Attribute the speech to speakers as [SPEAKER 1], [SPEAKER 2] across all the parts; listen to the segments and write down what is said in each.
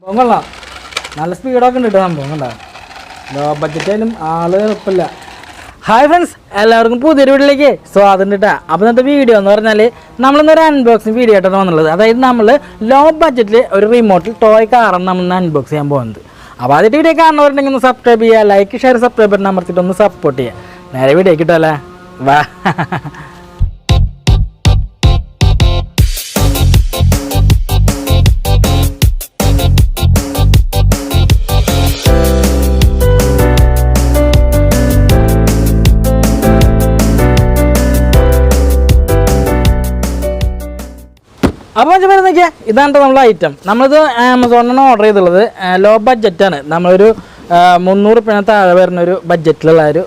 [SPEAKER 1] കൊള്ളാം, നല്ല സ്പീഡൊക്കെ ഉണ്ട് കേട്ടോ സംഭവം. കണ്ടോ, ലോ ബഡ്ജറ്റായാലും ആള് എളുപ്പമില്ല. ഹായ് ഫ്രണ്ട്സ്, എല്ലാവർക്കും പുതിയൊരു വീട്ടിലേക്ക് സ്വാഗതം കേട്ടോ. അപ്പോൾ ഇന്നത്തെ വീഡിയോ എന്ന് പറഞ്ഞാൽ നമ്മളിന്നൊരു അൺബോക്സിങ് വീഡിയോ ആയിട്ടാണ് വന്നുള്ളത്. അതായത് നമ്മൾ ലോ ബഡ്ജറ്റിൽ ഒരു റിമോട്ടിൽ ടോയ് കാറാണ് നമ്മൾ അൺബോക്സ് ചെയ്യാൻ പോകുന്നത്. അപ്പോൾ ആദ്യത്തെ വീഡിയോ കാണുന്നവരുണ്ടെങ്കിൽ ഒന്ന് സബ്സ്ക്രൈബ് ചെയ്യുക, ലൈക്ക് ഷെയർ സബ്സ്ക്രൈബ് ബട്ടൺ അമർത്തിയിട്ട് ഒന്ന് സപ്പോർട്ട് ചെയ്യുക. നേരെ വീഡിയോ കിട്ടുമല്ലേ, വാ. അപ്പോൾ നോക്കിയാൽ ഇതാണ് നമ്മളെ ഐറ്റം. നമ്മളിത് ആമസോണിലാണ് ഓർഡർ ചെയ്തുള്ളത്. ലോ ബഡ്ജറ്റാണ്, നമ്മളൊരു 300 രൂപ താഴെ വരുന്നൊരു ബഡ്ജറ്റിലുള്ള ഒരു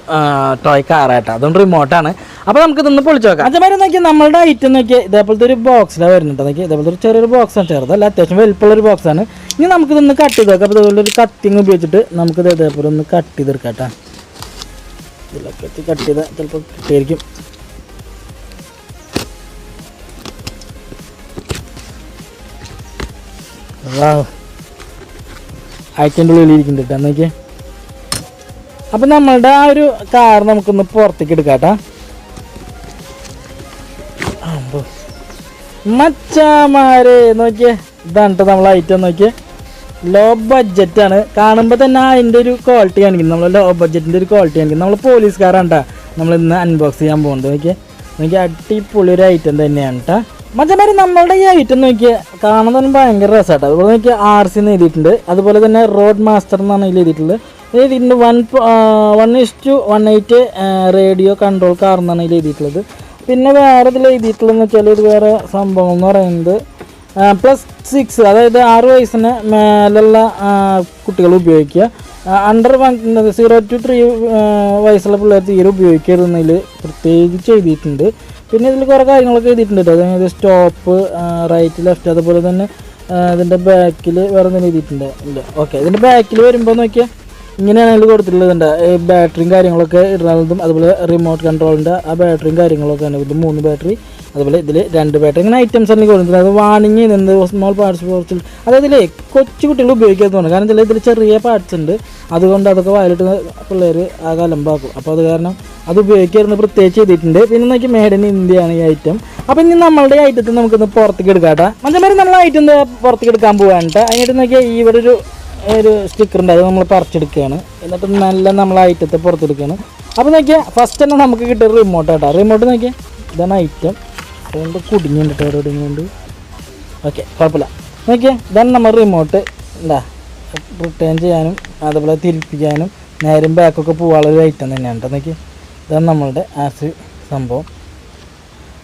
[SPEAKER 1] ടോയ് കാറായിട്ടാണ്, അതുകൊണ്ട് റിമോട്ടാണ്. അപ്പോൾ നമുക്കിതൊന്ന് പൊളിച്ച് നോക്കാം. അതേമാതിരി നോക്കിയാൽ നമ്മളുടെ ഐറ്റം നോക്കിയാൽ ഇതേപോലത്തെ ഒരു ബോക്സിലാണ് വരുന്നുണ്ട്. നോക്കിയാൽ ഇതേപോലത്തെ ഒരു ചെറിയൊരു ബോക്സാണ്, ചെറുതല്ല അത്യാവശ്യം വലിപ്പമുള്ളൊരു ബോക്സാണ്. ഇനി നമുക്കിതൊന്ന് കട്ട് ചെയ്ത് നോക്കാം. അപ്പോൾ ഇതുപോലെ ഒരു കത്തിങ് ഉപയോഗിച്ചിട്ട് നമുക്കിത് ഇതേപോലെ ഒന്ന് കട്ട് ചെയ്തെടുക്കാം കേട്ടോ. ഇതിലൊക്കെ കട്ട് ചെയ്താൽ ചിലപ്പോൾ കിട്ടിയായിരിക്കും. ഐറ്റൻ്റെ ഉള്ളിലിരിക്കുന്നുണ്ട് കേട്ടോ നോക്കിയേ. അപ്പം നമ്മളുടെ ആ ഒരു കാർ നമുക്കൊന്ന് പുറത്തേക്ക് എടുക്കാം കേട്ടോ. മച്ചാമാരെ നോക്കിയേ, ഇതാണ് കേട്ടോ നമ്മളെ ഐറ്റം. നോക്കിയേ, ലോ ബഡ്ജറ്റാണ്. കാണുമ്പോൾ തന്നെ അതിൻ്റെ ഒരു ക്വാളിറ്റി കാണിക്കുന്നത്, നമ്മൾ ലോ ബഡ്ജറ്റിൻ്റെ ഒരു ക്വാളിറ്റി കാണിക്കുന്നത്. നമ്മൾ പോലീസുകാരാണ് കേട്ടോ നമ്മളിന്ന് അൺബോക്സ് ചെയ്യാൻ പോകുന്നത്. നോക്കിയേ അടിപൊളി ഒരു ഐറ്റം തന്നെയാണ് കേട്ടോ. മച്ചമാര് നമ്മളുടെ ഈ ഐറ്റം നോക്കിയാൽ കാണാൻ തന്നെ ഭയങ്കര രസമാട്ടോ. അതുപോലെ നോക്കിയാൽ RC എന്ന് എഴുതിയിട്ടുണ്ട്. അതുപോലെ തന്നെ റോഡ് മാസ്റ്റർ എന്നാണ് ഇതിൽ എഴുതിയിട്ടുള്ളത്. 1:1:8 റേഡിയോ കൺട്രോൾ കാർ എന്നാണ് ഇതിൽ എഴുതിയിട്ടുള്ളത്. പിന്നെ വേറെ ഇതിൽ എഴുതിയിട്ടുള്ളതെന്ന് വെച്ചാൽ ഇത് വേറെ സംഭവം എന്ന് പറയുന്നത് +6, അതായത് 6 വയസ്സിന് മേലുള്ള കുട്ടികൾ ഉപയോഗിക്കുക. അണ്ടർ 0 to 3 വയസ്സുള്ള പിള്ളേർ തീരെ ഉപയോഗിക്കരുതെന്നതിൽ പ്രത്യേകിച്ച് എഴുതിയിട്ടുണ്ട്. പിന്നെ ഇതിൽ കുറേ കാര്യങ്ങളൊക്കെ എഴുതിയിട്ടുണ്ട്. അതായത് സ്റ്റോപ്പ്, റൈറ്റ്, ലെഫ്റ്റ്. അതുപോലെ തന്നെ ഇതിൻ്റെ ബാക്കിൽ വേറെ എന്തെങ്കിലും എഴുതിയിട്ടുണ്ട് ഇല്ല. ഓക്കെ, ഇതിൻ്റെ ബാക്കിൽ വരുമ്പോൾ നോക്കിയാൽ ഇങ്ങനെയാണ് അതിൽ കൊടുത്തിട്ടുള്ളത്. ബാറ്ററിയും കാര്യങ്ങളൊക്കെ ഇടുന്നതും അതുപോലെ റിമോട്ട് കൺട്രോളിൻ്റെ ആ ബാറ്ററിയും കാര്യങ്ങളൊക്കെയാണ്. ഇത് 3 ബാറ്ററി, അതുപോലെ ഇതിൽ 2 ബാറ്ററി, ഇങ്ങനെ ഐറ്റംസ് ആണ് കൊടുത്തിട്ടുണ്ട്. അത് വാണിംഗ് ചെയ്യുന്നത് സ്മോൾ പാർട്സ് ഫോർച്ചിൽ, അതായത് ഇതിൽ കൊച്ചു കുട്ടികൾ ഉപയോഗിക്കാത്തത് തോന്നുന്നു. കാരണം ഇതിൽ ചെറിയ പാർട്സ് ഉണ്ട്, അതുകൊണ്ട് അതൊക്കെ വയലിട്ട് പിള്ളേർ ആ കലമ്പാക്കും. അപ്പോൾ അത് കാരണം അത് ഉപയോഗിക്കായിരുന്നു പ്രത്യേകിച്ച് ചെയ്തിട്ടുണ്ട്. പിന്നെ നോക്കി മെയ്ഡ് ഇൻ ഇന്ത്യയാണ് ഈ ഐറ്റം. അപ്പോൾ ഇനി നമ്മളുടെ ഈ ഐറ്റത്തിൽ നമുക്കൊന്ന് പുറത്തേക്ക് എടുക്കാട്ടെ. മറ്റേ നമ്മൾ ഐറ്റം പുറത്തേക്ക് എടുക്കാൻ പോകാനിട്ട് അതിനായിട്ട് നോക്കിയാൽ ഇവിടെ ഒരു സ്റ്റിക്കർ ഉണ്ട്, അത് നമ്മൾ പറിച്ചെടുക്കുകയാണ്. എന്നിട്ട് നല്ല നമ്മൾ ഐറ്റത്തെ പുറത്തെടുക്കുകയാണ്. അപ്പോൾ നോക്കിയാൽ ഫസ്റ്റ് തന്നെ നമുക്ക് കിട്ടിയ റിമോട്ട് കേട്ടോ. റിമോട്ട് നോക്കിയാൽ ഇതാണ് ഐറ്റം. അതുകൊണ്ട് കുടുങ്ങിയുണ്ട് കേട്ടോ, കുടുങ്ങിയുണ്ട്. ഓക്കെ, കുഴപ്പമില്ല. നോക്കിയാൽ ഇതാണ് നമ്മൾ റിമോട്ട്. എന്താ റിട്ടേൺ ചെയ്യാനും അതുപോലെ തിരിപ്പിക്കാനും നേരം ബാക്കൊക്കെ പോകാനുള്ള ഒരു ഐറ്റം തന്നെയാണ് കേട്ടോ. നോക്കി, ഇതാണ് നമ്മളുടെ സംഭവം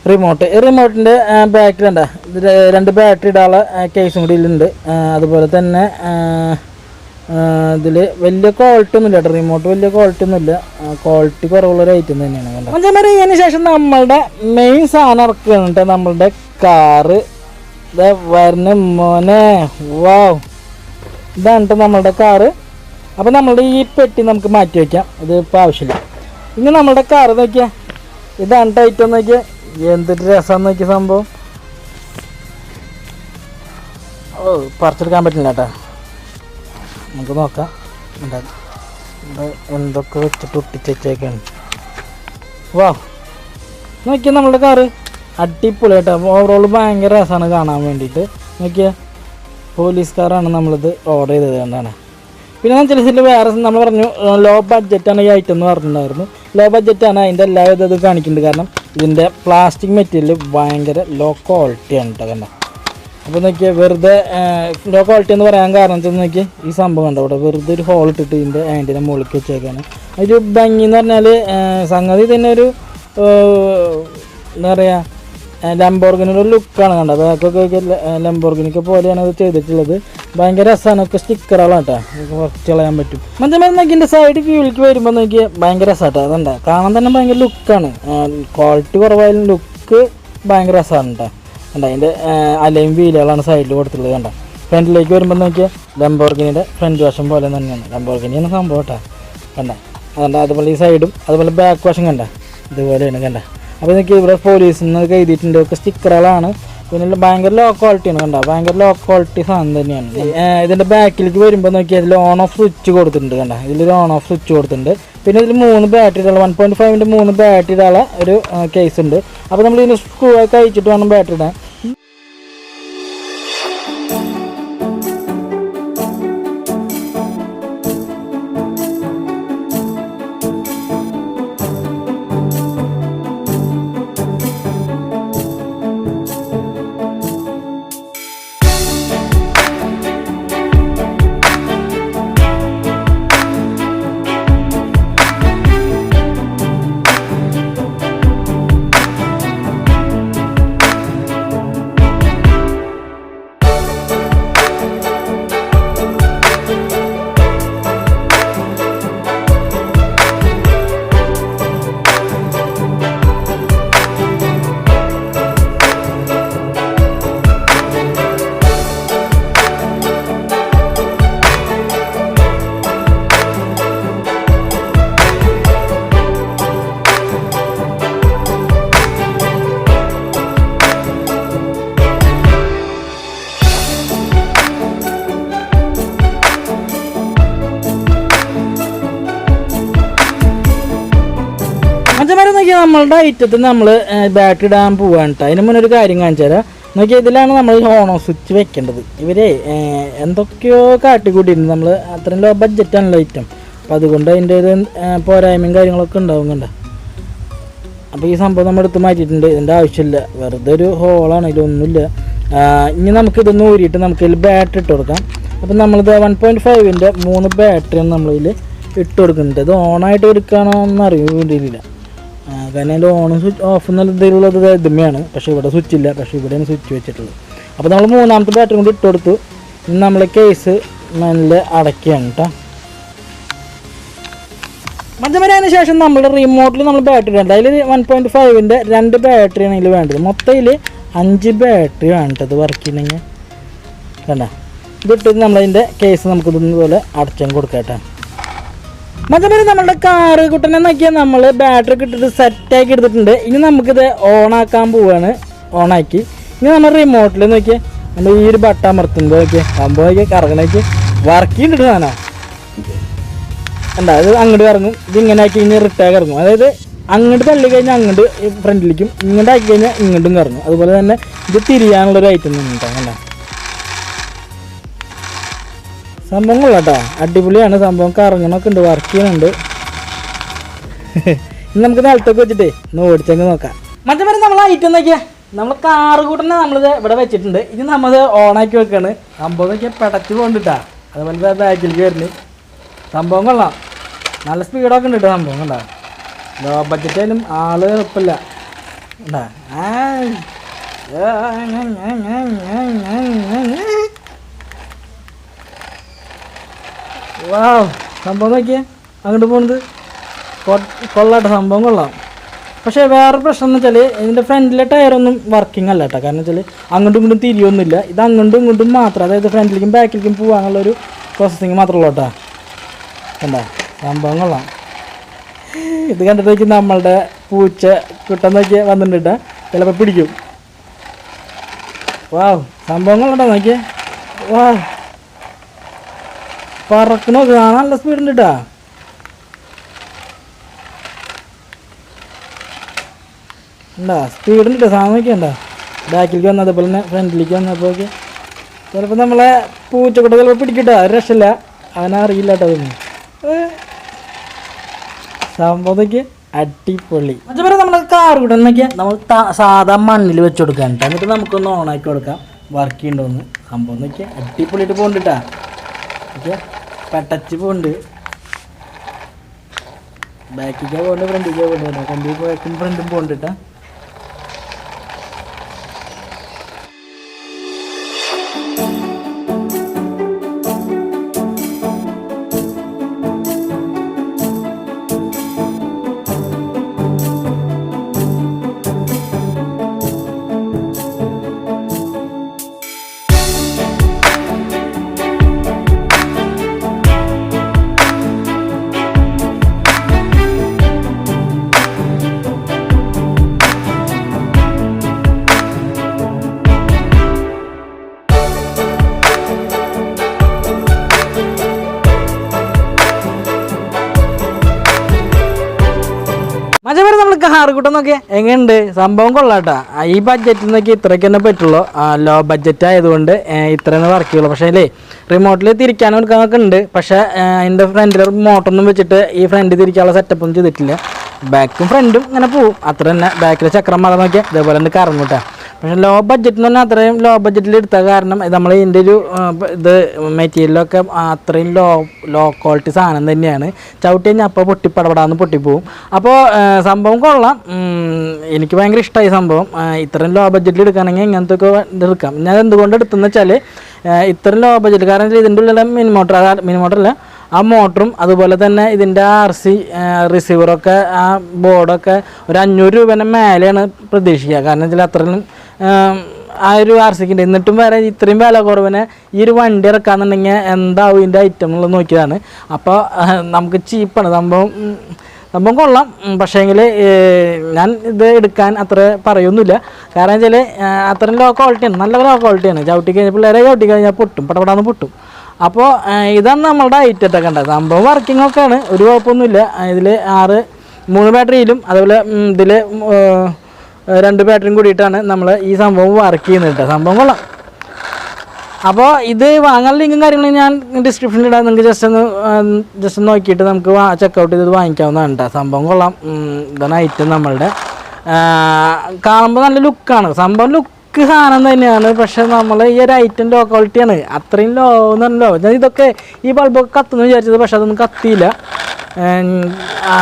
[SPEAKER 1] റിമോട്ട്. ഈ റിമോട്ടിൻ്റെ ബാക്കിലുണ്ട 2 ബാറ്ററി ഇടാനുള്ള കേസും കൂടി ഇതിലുണ്ട്. അതുപോലെ തന്നെ ഇതിൽ വലിയ ക്വാളിറ്റി ഒന്നുമില്ല കേട്ടോ. റിമോട്ട് വലിയ ക്വാളിറ്റി ഒന്നുമില്ല, ക്വാളിറ്റി കുറവുള്ളൊരു ഐറ്റം തന്നെയാണ് കണ്ടത്. അഞ്ചാമത് ഇതിന് ശേഷം നമ്മളുടെ മെയിൻ സാധനം ഇറക്കുകയാണ് കേട്ടോ, നമ്മളുടെ കാറ്. ഇത് വരുന്ന മോനെ, വാവ്, ഇതാണ് കേട്ടോ നമ്മളുടെ കാറ്. അപ്പോൾ നമ്മളുടെ ഈ പെട്ടി നമുക്ക് മാറ്റി വയ്ക്കാം, ഇത് ഇപ്പോൾ ആവശ്യമില്ല. ഇനി നമ്മളുടെ കാറ് നോക്കിയാൽ ഇതാണ് ഐറ്റം. നോക്കിയാൽ എന്തൊരു രസമാണെന്ന് നോക്കിയ സംഭവം. ഓ, പറിച്ചെടുക്കാൻ പറ്റില്ല കേട്ടോ, നമുക്ക് നോക്കാം. എന്തൊക്കെ വെച്ചിട്ട് ഒട്ടിച്ചേക്കാണ്. വാ, നോക്കിയാൽ നമ്മളുടെ കാറ് അടിപൊളി കേട്ടോ. ഓവറോൾ ഭയങ്കര രസമാണ് കാണാൻ വേണ്ടിയിട്ട്. നോക്കിയാൽ പോലീസ് കാറാണ് നമ്മളിത് ഓർഡർ ചെയ്തത് കൊണ്ടാണ്. പിന്നെ വെച്ചാൽ ഇതിൽ വേറെ നമ്മൾ പറഞ്ഞു ലോ ബഡ്ജറ്റാണ് ഈ ഐറ്റം എന്ന് പറഞ്ഞിട്ടുണ്ടായിരുന്നു. ലോ ബഡ്ജറ്റാണ്, അതിൻ്റെ എല്ലാവിധ ഇത് കാണിക്കുന്നുണ്ട്. കാരണം ഇതിൻ്റെ പ്ലാസ്റ്റിക് മെറ്റീരിയൽ ഭയങ്കര ലോ ക്വാളിറ്റിയാണ് കേട്ടോ. കണ്ട, അപ്പോൾ നോക്കിയാൽ വെറുതെ ലോ ക്വാളിറ്റി എന്ന് പറയാൻ കാരണം വെച്ചാൽ നോക്കിയാൽ ഈ സംഭവം കണ്ടോ, ഇവിടെ വെറുതെ ഒരു ഹോൾ ഇട്ടിട്ട് ഇതിൻ്റെ ആൻറ്റിനെ മുകളിൽ വെച്ചേക്കാണ്. ഒരു ഭംഗി എന്ന് പറഞ്ഞാൽ സംഗതി തന്നെ ഒരു എന്താ പറയുക, ലംബോർഗിനിയുടെ ഒരു ലുക്കാണ് കണ്ടത്. അതൊക്കെ ലംബോർഗിനിക്ക് പോലെയാണ് അത് ചെയ്തിട്ടുള്ളത്. ഭയങ്കര രസമാണ്. ഒക്കെ സ്റ്റിക്കറുകളാണ് കേട്ടോ, കുറച്ച് കളയാൻ പറ്റും. മറ്റേ നോക്കി എൻ്റെ സൈഡ് വ്യൂവിലേക്ക് വരുമ്പോൾ നോക്കിയാൽ ഭയങ്കര രസമാട്ടോ. അതുണ്ട്, കാണാൻ തന്നെ ഭയങ്കര ലുക്കാണ്. ക്വാളിറ്റി കുറവായാലും ലുക്ക് ഭയങ്കര രസമാണ് കേട്ടോ. കണ്ട, അതിൻ്റെ അലയും വീലുകളാണ് സൈഡിൽ കൊടുത്തിട്ടുള്ളത്. കണ്ട, ഫ്രണ്ടിലേക്ക് വരുമ്പോൾ നോക്കിയാൽ ലംബോർഗിനിയുടെ ഫ്രണ്ട് വശം പോലെ തന്നെയാണ്. ലംബോർഗിനിയാണ് സംഭവം കേട്ടോ. കണ്ട, അതുകൊണ്ട് അതുപോലെ ഈ സൈഡും അതുപോലെ ബാക്ക് വശം കണ്ട ഇതുപോലെയാണ്. കണ്ട, അപ്പോൾ നോക്കി ഇവിടെ പോലീസിൽ നിന്ന് എഴുതിയിട്ടുണ്ട്. ഒക്കെ സ്റ്റിക്കറുകളാണ്. പിന്നെ ഭയങ്കര ലോ ക്വാളിറ്റിയാണ്, കണ്ടോ, ഭയങ്കര ലോ ക്വാളിറ്റി സാധനം തന്നെയാണ്. ഇതിൻ്റെ ബാക്കിലേക്ക് വരുമ്പോൾ നോക്കിയാൽ ഇതിൽ ഓൺ ഓഫ് സ്വിച്ച് കൊടുത്തിട്ടുണ്ട്, കണ്ടോ, ഇതിലൊരു ഓൺ ഓഫ് സ്വിച്ച് കൊടുത്തിട്ടുണ്ട്. പിന്നെ ഇതിൽ 3 ബാറ്ററിയുള്ള 1.5-ൻ്റെ 3 ബാറ്ററിയുള്ള ഒരു കേസ് ഉണ്ട്. അപ്പോൾ നമ്മൾ ഇതിന് സ്ക്രൂ ഒക്കെ അയച്ചിട്ട് വേണം ബാറ്ററി ഇടാൻ. മച്ചന്മാരെ നോക്കിയാൽ നമ്മളുടെ ഐറ്റത്തിൽ നമ്മൾ ബാറ്ററി ഇടാൻ പോവാണ് കേട്ടോ. അതിന് മുന്നേ ഒരു കാര്യം കാണിച്ചു തരാം. നോക്കിയാൽ ഇതിലാണ് നമ്മൾ ഓൺ ഓഫ് സ്വിച്ച് വെക്കേണ്ടത്. ഇവരെ എന്തൊക്കെയോ കാട്ടിക്കൂട്ടിയിട്ടുണ്ട്. നമ്മൾ അത്രയും ലോ ബഡ്ജറ്റാണല്ലോ ഐറ്റം. അപ്പോൾ അതുകൊണ്ട് അതിൻ്റെ ഒരു പോരായ്മയും കാര്യങ്ങളൊക്കെ ഉണ്ടാവും, കണ്ട. അപ്പോൾ ഈ സംഭവം നമ്മൾ എടുത്ത് മാറ്റിയിട്ടുണ്ട്. ഇതിൻ്റെ ആവശ്യമില്ല, വെറുതെ ഒരു ഹോളാണ്, ഇതിലൊന്നുമില്ല. ഇനി നമുക്കിതൊന്ന് ഊരിയിട്ട് നമുക്കിതിൽ ബാറ്ററി ഇട്ട് കൊടുക്കാം. അപ്പം നമ്മളിത് 1.5-ൻ്റെ 3 ബാറ്ററിയാണ് നമ്മളിതിൽ ഇട്ട് കൊടുക്കുന്നുണ്ട്. ഇത് ഓണായിട്ട് എടുക്കുകയാണോ എന്ന് അറിയില്ല, കാരണം അതിൻ്റെ ഓൺ സ്വിച്ച് ഓഫ് എന്നുള്ള ഇതിലുള്ളത് ഇതുമ്മയാണ്. പക്ഷേ ഇവിടെ സ്വിച്ച് ഇല്ല, പക്ഷേ ഇവിടെയാണ് സ്വിച്ച് വെച്ചിട്ടുള്ളത്. അപ്പോൾ നമ്മൾ 3ാമത്തെ ബാറ്ററി കൊണ്ട് ഇട്ട് കൊടുത്തു. ഇനി നമ്മൾ കേസ് നല്ല അടയ്ക്കുകയാണ് കേട്ടോ. മഞ്ചമരതിന് ശേഷം നമ്മുടെ റിമോട്ടിൽ നമ്മൾ ബാറ്ററി ഇടേണ്ട. അതിൽ 1.5-ൻ്റെ 2 ബാറ്ററിയാണ് അതിൽ വേണ്ടത്. മൊത്തത്തിൽ 5 ബാറ്ററി വേണ്ടത് വർക്ക് ചെയ്യണമെങ്കിൽ, കണ്ട. ഇതിട്ട് നമ്മളതിൻ്റെ കേസ് നമുക്കിതൊന്നുപോലെ അടച്ചും കൊടുക്കട്ടെ. മറ്റേ നമ്മളുടെ കാറ് കുട്ടനെ നോക്കിയാൽ നമ്മൾ ബാറ്ററി ഒക്കെ ഇട്ടിട്ട് സെറ്റാക്കി എടുത്തിട്ടുണ്ട്. ഇനി നമുക്കിത് ഓണാക്കാൻ പോവുകയാണ്. ഓണാക്കി ഇനി നമ്മൾ റിമോട്ടിൽ നോക്കിയാൽ നമ്മൾ ഈ ഒരു ബട്ടൺ അമർത്തുമ്പോൾ നോക്കിയാൽ സംഭവം നോക്കിയാൽ കറങ്ങണേക്ക് വർക്ക് ചെയ്തിട്ട് സാധനം എന്താ, അത് അങ്ങോട്ട് കറങ്ങും. ഇത് ഇങ്ങനെ ആക്കി കഴിഞ്ഞാൽ റിട്ടേക്ക് ഇറങ്ങും. അതായത് അങ്ങോട്ട് തള്ളി കഴിഞ്ഞാൽ അങ്ങോട്ട് ഫ്രണ്ടിലേക്കും, ഇങ്ങോട്ട് ആക്കി കഴിഞ്ഞാൽ ഇങ്ങോട്ടും കറങ്ങും. അതുപോലെ തന്നെ ഇത് തിരിയാനുള്ളൊരു ഐറ്റം തന്നെ ഉണ്ടാകും, കണ്ട. സംഭവം കൊള്ളാം കേട്ടോ, അടിപൊളിയാണ് സംഭവം. കറങ്ങണമൊക്കെ ഉണ്ട്, വർക്ക് ചെയ്യുന്നുണ്ട്. ഇനി നമുക്ക് നിലത്തൊക്കെ വെച്ചിട്ടേ ഒന്ന് ഓടിച്ചെങ്കിൽ നോക്കാം. മറ്റേ പേര് നമ്മൾ ഐറ്റം നോക്കിയാൽ നമ്മൾ കാറ് കൂട്ടനെ നമ്മളിത് ഇവിടെ വെച്ചിട്ടുണ്ട്. ഇനി നമ്മൾ ഓണാക്കി വെക്കാണ്. സംഭവം നോക്കിയാൽ പെടച്ച് പോകണ്ടിട്ടാ. അതുപോലെ ബാക്കിലേക്ക് വരുന്നത് സംഭവം കൊള്ളാം. നല്ല സ്പീഡൊക്കെ ഉണ്ട് കേട്ടോ സംഭവം, കണ്ടാ. ലോ ബഡ്ജറ്റായാലും ആള് എളുപ്പമില്ല, കണ്ടാ. വാവ്, സംഭവം നോക്കിയേ അങ്ങോട്ട് പോകുന്നത് കൊള്ളാട്ടെ, സംഭവം കൊള്ളാം. പക്ഷേ വേറെ പ്രശ്നം എന്ന് വെച്ചാൽ ഇതിൻ്റെ ഫ്രണ്ടിലെ ടയറൊന്നും വർക്കിംഗ് അല്ല കേട്ടോ. കാരണം വെച്ചാൽ അങ്ങോട്ടും ഇങ്ങോട്ടും തിരിയൊന്നുമില്ല. ഇത് അങ്ങോട്ടും ഇങ്ങോട്ടും മാത്രം, അതായത് ഫ്രണ്ടിലേക്കും ബാക്കിലേക്കും പോകാനുള്ളൊരു പ്രോസസ്സിങ് മാത്രമേ ഉള്ളൂ കേട്ടോ. കണ്ടാ, സംഭവം കൊള്ളാം. ഇത് കണ്ടിട്ട് നോക്കി നമ്മളുടെ പൂച്ച കുട്ടൻ നോക്കിയാൽ വന്നിട്ടുണ്ട് കേട്ടോ, ചിലപ്പോൾ പിടിക്കും. വാവ്, സംഭവം കൊള്ളാട്ടോ നോക്കിയേ. വാവ്, പറക്കണോ, കാണാൻ നല്ല സ്പീഡുണ്ട് കേട്ടോ. ഉണ്ടാ സ്പീഡുണ്ട് കേട്ടോ, സാധനം നോക്കിയണ്ട. ബാക്കിലേക്ക് വന്നാൽ അതുപോലെ തന്നെ ഫ്രണ്ടിലേക്ക് വന്നപ്പോൾ ഒക്കെ ചിലപ്പോൾ നമ്മളെ പൂച്ചക്കുട്ട ചിലപ്പോൾ പിടിക്കട്ടോ, അത് രക്ഷയില്ല, അവനറിയില്ല കേട്ടോ അതൊന്നും. സംഭവത്തേക്ക് അടിപൊളി. അതുപോലെ നമ്മൾ കാർ കൂട്ടുന്നൊക്കെ നമ്മൾ സാധാ മണ്ണിൽ വെച്ച് കൊടുക്കാൻ കേട്ടോ. എന്നിട്ട് നമുക്കൊന്ന് ഓണാക്കി കൊടുക്കാം, വർക്ക് ചെയ്യണ്ടോന്ന്. സംഭവം നോക്കിയാൽ അടിപൊളിയിട്ട് പോകണ്ടിട്ടാ. ഓക്കെ, പെട്ടച്ച് പോകുന്നുണ്ട്. ബാക്കിലേക്കാണ് പോകുന്നത്, ഫ്രണ്ടിലേക്കാണ് പോകുന്നത്. ഫ്രണ്ടിൽ പോയക്കും ഫ്രണ്ടും പോകുന്നുണ്ട്. മച്ചമാരെ നമ്മൾ കാറ് കൂട്ടം നോക്കിയാൽ എങ്ങനെയുണ്ട് സംഭവം കൊള്ളാട്ടാ. ഈ ബഡ്ജറ്റിൽ നിന്നൊക്കെ ഇത്രയ്ക്ക് തന്നെ പറ്റുള്ളൂ. ലോ ബഡ്ജറ്റ് ആയതുകൊണ്ട് ഇത്ര തന്നെ വർക്ക് ചെയ്യുള്ളൂ. പക്ഷേ അല്ലേ റിമോട്ടിൽ തിരിക്കാനും എടുക്കാനൊക്കെ ഉണ്ട്. പക്ഷേ അതിൻ്റെ ഫ്രണ്ടിൽ മോട്ടറൊന്നും വെച്ചിട്ട് ഈ ഫ്രണ്ടിൽ തിരിക്കാനുള്ള സെറ്റപ്പൊന്നും ചെയ്തിട്ടില്ല. ബാക്കും ഫ്രണ്ടും ഇങ്ങനെ പോവും അത്ര തന്നെ. ബാക്കിലെ ചക്രം മാറാൻ നോക്കിയാൽ ഇതേപോലെ തന്നെ കറങ്ങൂട്ടാ. പക്ഷേ ലോ ബഡ്ജറ്റ് എന്ന് പറഞ്ഞാൽ അത്രയും ലോ ബഡ്ജറ്റിൽ എടുത്ത കാരണം നമ്മൾ ഇതിൻ്റെ ഒരു ഇത് മെറ്റീരിയലൊക്കെ അത്രയും ലോ ക്വാളിറ്റി സാധനം തന്നെയാണ്. ചവിട്ടി കഴിഞ്ഞാൽ അപ്പോൾ പൊട്ടിപ്പടപടാന്ന് പൊട്ടിപ്പോവും. അപ്പോൾ സംഭവം കൊള്ളാം. എനിക്ക് ഭയങ്കര ഇഷ്ടമായി സംഭവം. ഇത്രയും ലോ ബഡ്ജറ്റിൽ എടുക്കുകയാണെങ്കിൽ ഇങ്ങനത്തെ ഒക്കെ എടുക്കാം. ഞാൻ എന്തുകൊണ്ട് എടുത്തെന്ന് വെച്ചാൽ ഇത്രയും ലോ ബഡ്ജറ്റ് കാരണം ഇതിൻ്റെ ഉള്ളിലെ മിനിമോട്ടറല്ല ആ മോട്ടറും അതുപോലെ തന്നെ ഇതിൻ്റെ RC റിസീവറൊക്കെ ആ ബോർഡൊക്കെ ഒരു 500 രൂപേൻ്റെ മേലെയാണ് പ്രതീക്ഷിക്കുക. കാരണം ഇതിൽ അത്രയും ആ ഒരു RCക്ക് ഉണ്ട്. എന്നിട്ടും വേറെ ഇത്രയും വില കുറവിന് ഈ ഒരു വണ്ടി ഇറക്കാന്നുണ്ടെങ്കിൽ എന്താവും ഇതിൻ്റെ ഐറ്റം എന്നുള്ളത് നോക്കിയതാണ്. അപ്പോൾ നമുക്ക് ചീപ്പാണ് സംഭവം കൊള്ളാം. പക്ഷേങ്കിൽ ഞാൻ ഇത് എടുക്കാൻ അത്ര പറയൊന്നുമില്ല. കാരണം വെച്ചാൽ അത്രയും ലോ ക്വാളിറ്റിയാണ്, നല്ല ലോ ക്വാളിറ്റിയാണ്. ചവിട്ടി കഴിഞ്ഞാൽ പിള്ളേരെ ചവിട്ടി കഴിഞ്ഞാൽ പൊട്ടും, പടപടാന്ന് പൊട്ടും. അപ്പോൾ ഇതാണ് നമ്മളുടെ ഐറ്റത്തൊക്കെ കണ്ടത്. സംഭവം വർക്കിംഗ് ഒക്കെയാണ്, ഒരു കുഴപ്പമൊന്നുമില്ല. ഇതിൽ 3 ബാറ്ററിയിലും അതുപോലെ ഇതിൽ 2 ബാറ്ററിയും കൂടിയിട്ടാണ് നമ്മൾ ഈ സംഭവം വർക്ക് ചെയ്യുന്നത് കേട്ടോ. സംഭവം കൊള്ളാം. അപ്പോൾ ഇത് വാങ്ങാനുള്ള ലിങ്കും കാര്യങ്ങളും ഞാൻ ഡിസ്ക്രിപ്ഷനിൽ ഇടാം. നിങ്ങൾക്ക് ജസ്റ്റ് നോക്കിയിട്ട് നമുക്ക് ചെക്കൗട്ട് ചെയ്ത് വാങ്ങിക്കാവുന്നതാണ് കേട്ടോ. സംഭവം കൊള്ളാം. ഇതാണ് ഐറ്റം നമ്മളുടെ. കാണുമ്പോൾ നല്ല ലുക്കാണ് സംഭവം. ലുക്ക് സാധനം തന്നെയാണ്. പക്ഷെ നമ്മൾ ഈ ഒരു ഐറ്റം ലോ ക്വാളിറ്റിയാണ്. അത്രയും ലോ എന്ന് പറഞ്ഞല്ലോ. ഞാൻ ഇതൊക്കെ ഈ ബൾബൊക്കെ കത്തുന്നു വിചാരിച്ചത്, പക്ഷെ അതൊന്നും കത്തിയില്ല.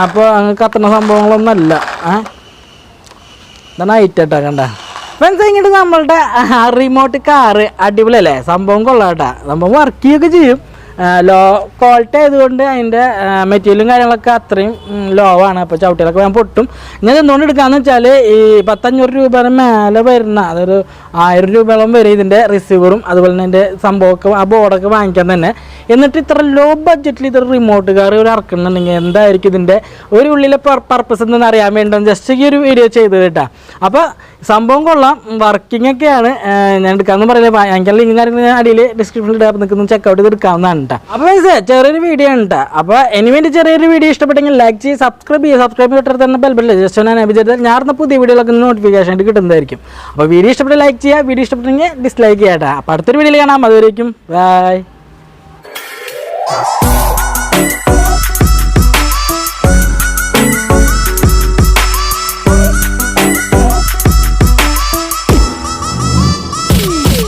[SPEAKER 1] അപ്പോൾ അങ്ങ് കത്തുന്ന സംഭവങ്ങളൊന്നുമല്ല. ഇതാണ് ഐറ്റം കണ്ട ഫ്രണ്ട്സ്. ഇങ്ങോട്ട് നമ്മളുടെ റിമോട്ട് കാറ് അടിപൊളിയല്ലേ? സംഭവം കൊള്ളാട്ടാ. സംഭവം വർക്ക് ചെയ്യുകയൊക്കെ ചെയ്യും. ലോ ക്വാളിറ്റി ആയതുകൊണ്ട് അതിൻ്റെ മെറ്റീരിയലും കാര്യങ്ങളൊക്കെ അത്രയും ലോ ആണ്. അപ്പോൾ ചവിട്ടികളൊക്കെ ഞാൻ പൊട്ടും. ഞാൻ എന്തുകൊണ്ട് എടുക്കാമെന്ന് വെച്ചാൽ ഈ 100-500 രൂപയുടെ മേലെ വരുന്ന അതൊരു 1000 രൂപയോളം വരെ ഇതിൻ്റെ റിസീവറും അതുപോലെ തന്നെ അതിൻ്റെ സംഭവമൊക്കെ ആ ബോർഡൊക്കെ വാങ്ങിക്കാൻ തന്നെ. എന്നിട്ട് ഇത്ര ലോ ബഡ്ജറ്റിൽ ഇതൊരു റിമോട്ട് കാർ ഒരു ഇറക്കുന്നുണ്ടെങ്കിൽ എന്തായിരിക്കും ഇതിൻ്റെ ഒരു ഉള്ളിലെ പർപ്പസ് എന്തെന്ന് അറിയാൻ വേണ്ടി ജസ്റ്റ് ഈ ഒരു വീഡിയോ ചെയ്ത് കേട്ടാ. അപ്പോൾ സംഭവം കൊള്ളാം. വർക്കിംഗ് ഒക്കെയാണ്. ഞാൻ എടുക്കാമെന്ന് പറയുന്നത് എനിക്ക് ലിങ്ക് കാര്യങ്ങൾ ഞാൻ അടിയിൽ ഡിസ്ക്രിപ്ഷനിൽ ഇടാൻ നിൽക്കുന്ന ചെക്കൗട്ട് ചെയ്ത് എടുക്കാവുന്നതാണ് കേട്ടോ. അപ്പോൾ ചെറിയൊരു വീഡിയോ ഉണ്ട് കേട്ടോ. അപ്പോൾ ഇനി വേണ്ടി ചെറിയൊരു വീഡിയോ ഇഷ്ടപ്പെട്ടെങ്കിൽ ലൈക്ക് ചെയ്ത് സബ്സ്ക്രൈബ് തൊട്ട് തന്നെ ബെൽബില്ല ജസ്റ്റ് ഞാൻ ചെയ്താൽ ഞാൻ പുതിയ വീഡിയോകളൊക്കെ നോട്ടിഫിക്കേഷൻ ആയിട്ട് കിട്ടുന്നതായിരിക്കും. അപ്പോൾ വീഡിയോ ഇഷ്ടപ്പെട്ട ലൈക്ക് ചെയ്യുക, വീഡിയോ ഇഷ്ടപ്പെട്ടെങ്കിൽ ഡിസ്ലൈക്ക് ചെയ്യാം കേട്ടോ. അപ്പോൾ അടുത്തൊരു വീഡിയോയിൽ കാണാം. അതുവരേക്കും ബൈ.